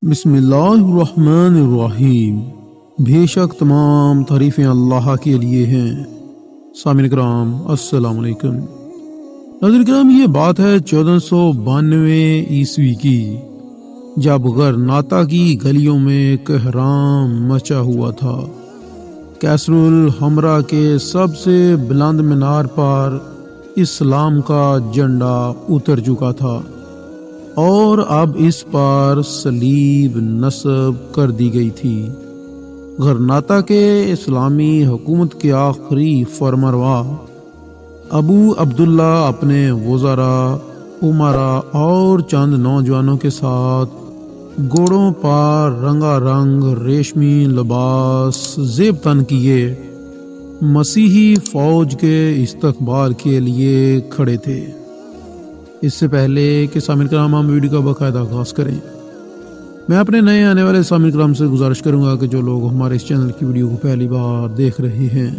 بسم اللہ الرحمن الرحیم۔ بے شک تمام تعریفیں اللہ کے لیے ہیں۔ سامعین کرام السلام علیکم۔ ناظرین کرام، یہ بات ہے 1492 عیسوی کی، جب غرناطہ کی گلیوں میں کہرام مچا ہوا تھا۔ کیسر الحمرا کے سب سے بلند مینار پر اسلام کا جھنڈا اتر چکا تھا اور اب اس پر صلیب نصب کر دی گئی تھی۔ غرناطہ کے اسلامی حکومت کے آخری فرمانروا ابو عبداللہ اپنے وزراء، امراء اور چند نوجوانوں کے ساتھ گھوڑوں پر رنگا رنگ ریشمی لباس زیب تن کیے مسیحی فوج کے استقبال کے لیے کھڑے تھے۔ اس سے پہلے کہ سامعین کرام ہم ویڈیو کا باقاعدہ آغاز کریں، میں اپنے نئے آنے والے سامعین کرام سے گزارش کروں گا کہ جو لوگ ہمارے اس چینل کی ویڈیو کو پہلی بار دیکھ رہے ہیں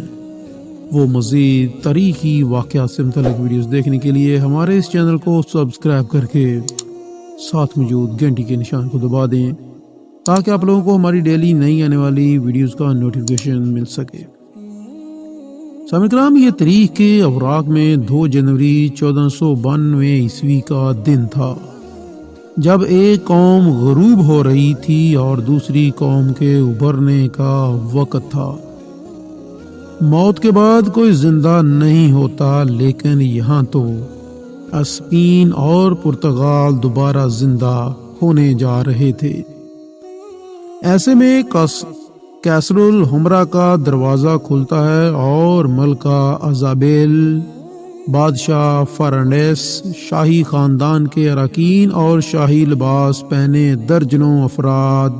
وہ مزید تاریخی واقعات سے متعلق ویڈیوز دیکھنے کے لیے ہمارے اس چینل کو سبسکرائب کر کے ساتھ موجود گھنٹی کے نشان کو دبا دیں تاکہ آپ لوگوں کو ہماری ڈیلی نئی آنے والی ویڈیوز کا نوٹیفیکیشن مل سکے۔ سامعین کرام، یہ تاریخ کے اوراق میں 2 جنوری 1492 عیسوی کا دن تھا، جب ایک قوم غروب ہو رہی تھی اور دوسری قوم کے ابھرنے کا وقت تھا۔ موت کے بعد کوئی زندہ نہیں ہوتا، لیکن یہاں تو اسپین اور پرتگال دوبارہ زندہ ہونے جا رہے تھے۔ ایسے میں کیسر الحمرا کا دروازہ کھلتا ہے اور ملکہ ایزابیل، بادشاہ فرنانڈیز، شاہی خاندان کے اراکین اور شاہی لباس پہنے درجنوں افراد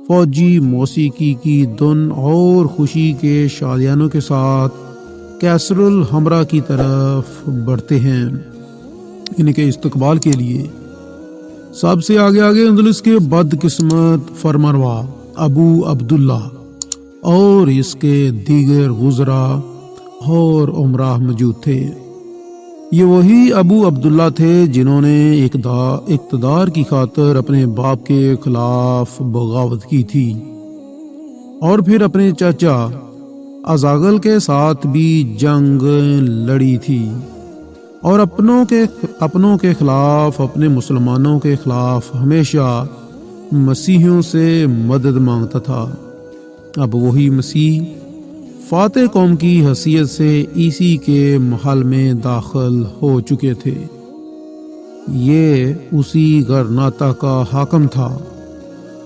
فوجی موسیقی کی دھن اور خوشی کے شادیانوں کے ساتھ کیسر الحمرا کی طرف بڑھتے ہیں، ان کے استقبال کے لیے۔ سب سے آگے اندلس کے بدقسمت فرمانروا ابو عبداللہ اور اس کے دیگر وزراء اور امراء موجود تھے۔ یہ وہی ابو عبداللہ تھے جنہوں نے اقتدار کی خاطر اپنے باپ کے خلاف بغاوت کی تھی اور پھر اپنے چاچا ازاغل کے ساتھ بھی جنگ لڑی تھی اور اپنوں کے خلاف، اپنے مسلمانوں کے خلاف ہمیشہ مسیحیوں سے مدد مانگتا تھا۔ اب وہی مسیح فاتح قوم کی حیثیت سے عیسی کے محل میں داخل ہو چکے تھے۔ یہ اسی غرناطہ کا حاکم تھا۔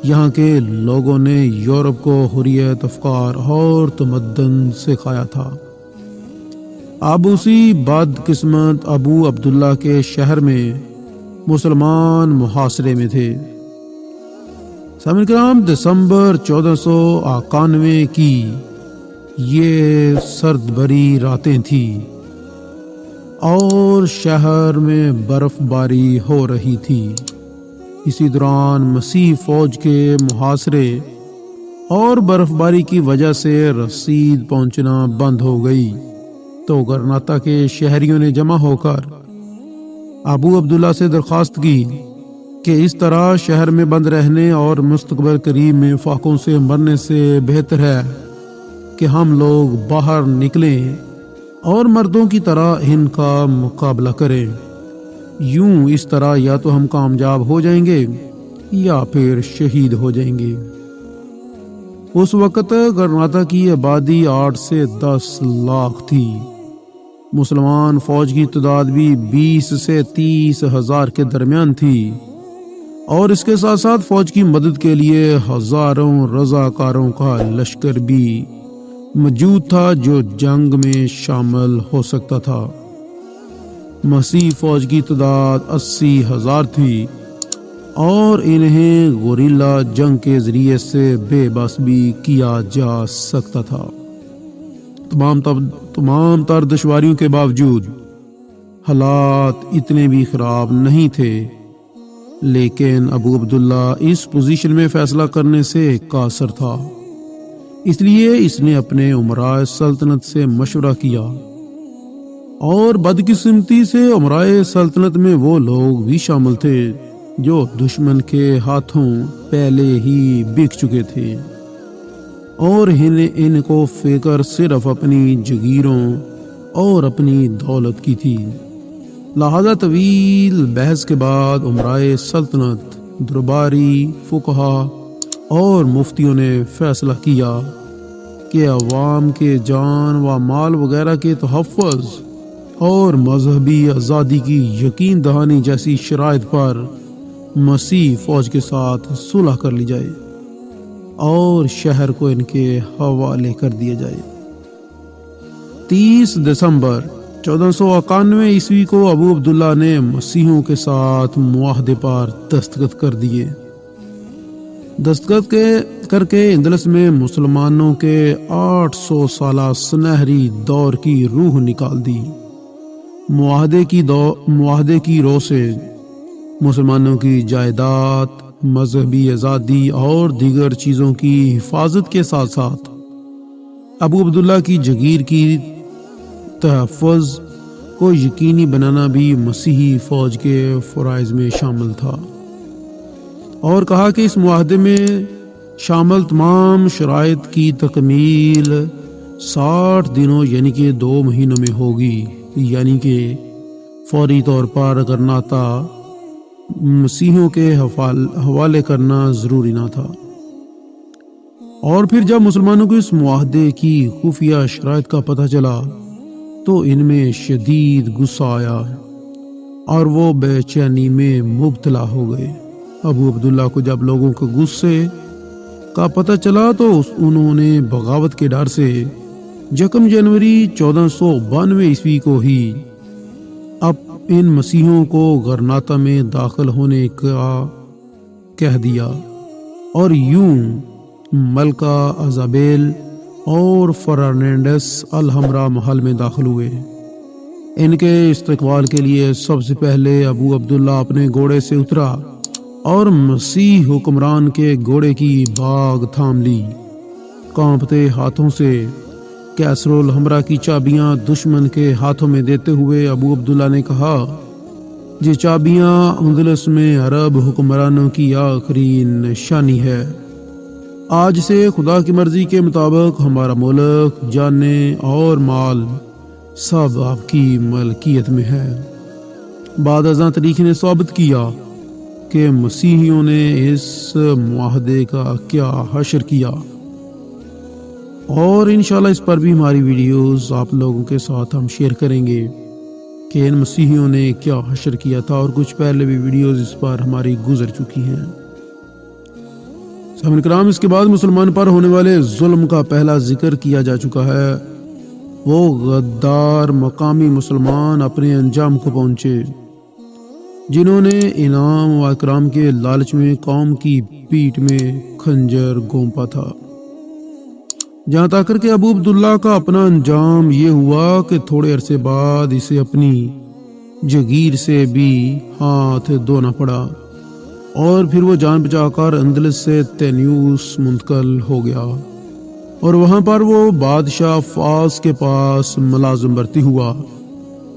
یہاں کے لوگوں نے یورپ کو حریت افکار اور تمدن سکھایا تھا۔ اب اسی بدقسمت ابو عبداللہ کے شہر میں مسلمان محاصرے میں تھے۔ سامعین کرام، دسمبر 1491 کی یہ سرد بری راتیں تھیں اور شہر میں برف باری ہو رہی تھی۔ اسی دوران مسیح فوج کے محاصرے اور برف باری کی وجہ سے رسید پہنچنا بند ہو گئی، تو غرناطہ کے شہریوں نے جمع ہو کر ابو عبداللہ سے درخواست کی کہ اس طرح شہر میں بند رہنے اور مستقبل قریب میں فاقوں سے مرنے سے بہتر ہے کہ ہم لوگ باہر نکلیں اور مردوں کی طرح ان کا مقابلہ کریں۔ یوں اس طرح یا تو ہم کامیاب ہو جائیں گے یا پھر شہید ہو جائیں گے۔ اس وقت غرناطہ کی آبادی 8 سے 10 لاکھ تھی۔ مسلمان فوج کی تعداد بھی 20 سے 30 ہزار کے درمیان تھی، اور اس کے ساتھ ساتھ فوج کی مدد کے لیے ہزاروں رضاکاروں کا لشکر بھی موجود تھا جو جنگ میں شامل ہو سکتا تھا۔ مسیح فوج کی تعداد 80,000 تھی اور انہیں غوریلا جنگ کے ذریعے سے بے بس بھی کیا جا سکتا تھا۔ تمام تر دشواریوں کے باوجود حالات اتنے بھی خراب نہیں تھے، لیکن ابو عبداللہ اس پوزیشن میں فیصلہ کرنے سے قاصر تھا۔ اس لیے اس نے اپنے امراء سلطنت سے مشورہ کیا، اور بدقسمتی سے امراء سلطنت میں وہ لوگ بھی شامل تھے جو دشمن کے ہاتھوں پہلے ہی بک چکے تھے، اور ان کو فکر صرف اپنی جگیروں اور اپنی دولت کی تھی۔ لہذا طویل بحث کے بعد امرائے سلطنت، درباری، فقہا اور مفتیوں نے فیصلہ کیا کہ عوام کے جان و مال وغیرہ کے تحفظ اور مذہبی آزادی کی یقین دہانی جیسی شرائط پر مسیح فوج کے ساتھ صلح کر لی جائے اور شہر کو ان کے حوالے کر دیا جائے۔ 30 دسمبر 1491 عیسوی کو ابو عبداللہ نے مسیحیوں کے ساتھ معاہدے پر دستخط کر دیے۔ دستخط کر کے اندلس میں مسلمانوں کے 800 سالہ سنہری دور کی روح نکال دی۔ معاہدے کی رو سے مسلمانوں کی جائیداد، مذہبی آزادی اور دیگر چیزوں کی حفاظت کے ساتھ ساتھ ابو عبداللہ کی جگیر کی تحفظ کو یقینی بنانا بھی مسیحی فوج کے فرائض میں شامل تھا، اور کہا کہ اس معاہدے میں شامل تمام شرائط کی تکمیل 60 دنوں یعنی کہ 2 مہینوں میں ہوگی، یعنی کہ فوری طور پر غرناطہ مسیحیوں کے حوالے کرنا ضروری نہ تھا۔ اور پھر جب مسلمانوں کو اس معاہدے کی خفیہ شرائط کا پتہ چلا تو ان میں شدید غصہ آیا اور وہ بے چینی میں مبتلا ہو گئے۔ ابو عبداللہ کو جب لوگوں کے غصے کا پتہ چلا تو انہوں نے بغاوت کے ڈر سے 1 جنوری 1492 عیسوی کو ہی اب ان مسیحیوں کو غرناطہ میں داخل ہونے کا کہہ دیا، اور یوں ملکہ ایزابیل اور فرنانڈس الحمرا محل میں داخل ہوئے۔ ان کے استقبال کے لیے سب سے پہلے ابو عبداللہ اپنے گھوڑے سے اترا اور مسیح حکمران کے گھوڑے کی باگ تھام لی۔ کانپتے ہاتھوں سے کیسر الحمرا کی چابیاں دشمن کے ہاتھوں میں دیتے ہوئے ابو عبداللہ نے کہا، یہ چابیاں اندلس میں عرب حکمرانوں کی آخری نشانی ہے۔ آج سے خدا کی مرضی کے مطابق ہمارا ملک، جانیں اور مال سب آپ کی ملکیت میں ہے۔ بعد ازاں تاریخ نے ثابت کیا کہ مسیحیوں نے اس معاہدے کا کیا حشر کیا، اور انشاءاللہ اس پر بھی ہماری ویڈیوز آپ لوگوں کے ساتھ ہم شیئر کریں گے کہ ان مسیحیوں نے کیا حشر کیا تھا، اور کچھ پہلے بھی ویڈیوز اس پر ہماری گزر چکی ہیں۔ سامعین کرام، اس کے بعد مسلمان پر ہونے والے ظلم کا پہلا ذکر کیا جا چکا ہے۔ وہ غدار مقامی مسلمان اپنے انجام کو پہنچے جنہوں نے انعام و اکرام کے لالچ میں قوم کی پیٹھ میں خنجر گھونپا تھا، جہاں تک کہ ابو عبداللہ کا اپنا انجام یہ ہوا کہ تھوڑے عرصے بعد اسے اپنی جگیر سے بھی ہاتھ دھونا پڑا، اور پھر وہ جان بچا کر اندلس سے تینیوس منتقل ہو گیا، اور وہاں پر وہ بادشاہ فاس کے پاس ملازم بھرتی ہوا،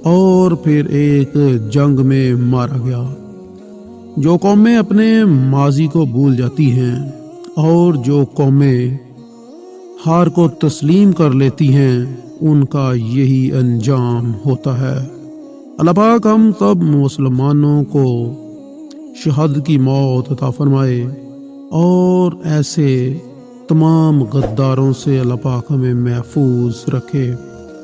اور پھر ایک جنگ میں مارا گیا۔ جو قومیں اپنے ماضی کو بھول جاتی ہیں اور جو قومیں ہار کو تسلیم کر لیتی ہیں، ان کا یہی انجام ہوتا ہے۔ اللہ پاک ہم سب مسلمانوں کو شہادت کی موت عطا فرمائے، اور ایسے تمام غداروں سے اللہ پاک ہمیں محفوظ رکھے،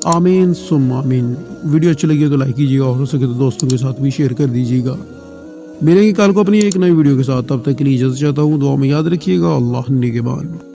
آمین ثم آمین۔ ویڈیو اچھی لگی تو لائک کیجیے گا، اور ہو سکے تو دوستوں کے ساتھ بھی شیئر کر دیجیے گا۔ ملیں گے کل کو اپنی ایک نئی ویڈیو کے ساتھ، تب تک کے لیے اجازت چاہتا ہوں، دعا میں یاد رکھیے گا۔ اللہ نگہبان۔